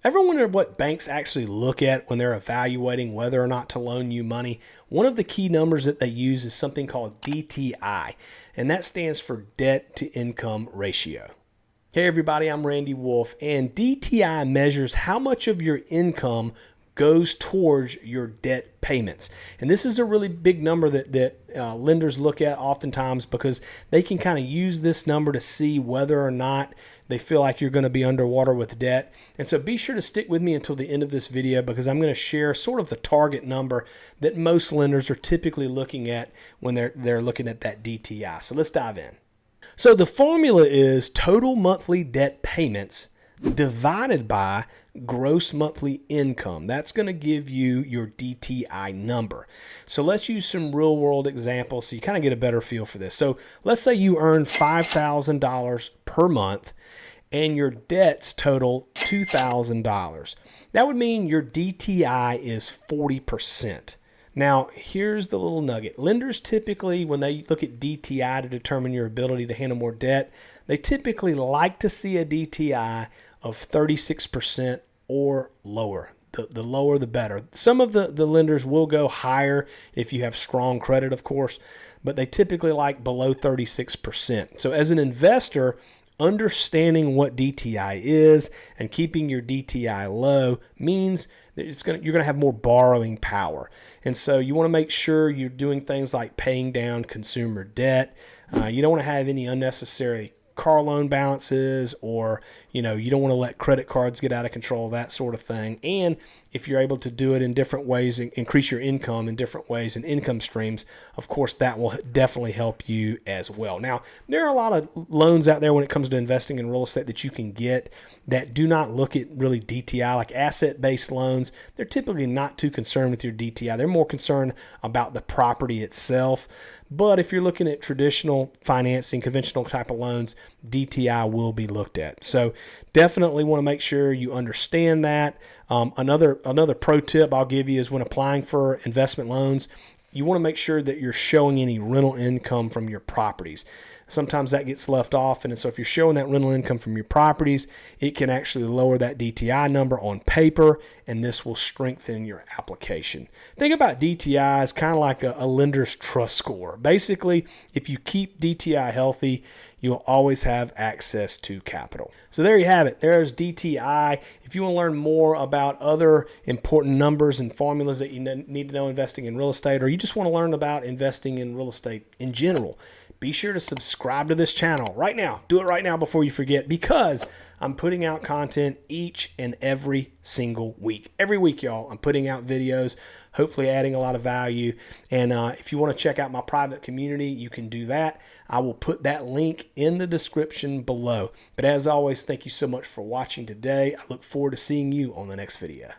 Ever wonder what banks actually look at when they're evaluating whether or not to loan you money? One of the key numbers that they use is something called DTI, and that stands for debt to income ratio. Hey everybody, I'm Randy Wolfe, and DTI measures how much of your income goes towards your debt payments. And this is a really big number that lenders look at oftentimes because they can kind of use this number to see whether or not they feel like you're going to be underwater with debt. And so be sure to stick with me until the end of this video because I'm going to share sort of the target number that most lenders are typically looking at when they're looking at that DTI. So let's dive in. So the formula is total monthly debt payments divided by gross monthly income. That's going to give you your DTI number. So let's use some real world examples so you kind of get a better feel for this. So let's say you earn $5,000 per month and your debts total $2,000. That would mean your DTI is 40%. Now, here's the little nugget. Lenders typically, when they look at DTI to determine your ability to handle more debt, they typically like to see a DTI of 36% or lower. The lower, the better. Some of the lenders will go higher if you have strong credit, of course, but they typically like below 36%. So as an investor, understanding what DTI is and keeping your DTI low means that you're going to have more borrowing power. And so you want to make sure you're doing things like paying down consumer debt. You don't want to have any unnecessary car loan balances, or you don't want to let credit cards get out of control, that sort of thing. And if you're able to do it in different ways, increase your income in different ways and income streams, of course that will definitely help you as well. Now, there are a lot of loans out there when it comes to investing in real estate that you can get that do not look at really DTI, like asset-based loans. They're typically not too concerned with your DTI. They're more concerned about the property itself. But if you're looking at traditional financing, conventional type of loans, DTI will be looked at. So definitely want to make sure you understand that. Another pro tip I'll give you is when applying for investment loans, you want to make sure that you're showing any rental income from your properties. Sometimes that gets left off, and so if you're showing that rental income from your properties, it can actually lower that DTI number on paper, and this will strengthen your application. Think about DTI as kind of like a lender's trust score. Basically, if you keep DTI healthy, you'll always have access to capital. So there you have it. There's DTI. If you want to learn more about other important numbers and formulas that you need to know investing in real estate, or you just want to learn about investing in real estate in general, be sure to subscribe to this channel right now. Do it right now before you forget, because I'm putting out content each and every single week. Every week, y'all, I'm putting out videos, hopefully adding a lot of value. And if you want to check out my private community, you can do that. I will put that link in the description below. But as always, thank you so much for watching today. I look forward to seeing you on the next video.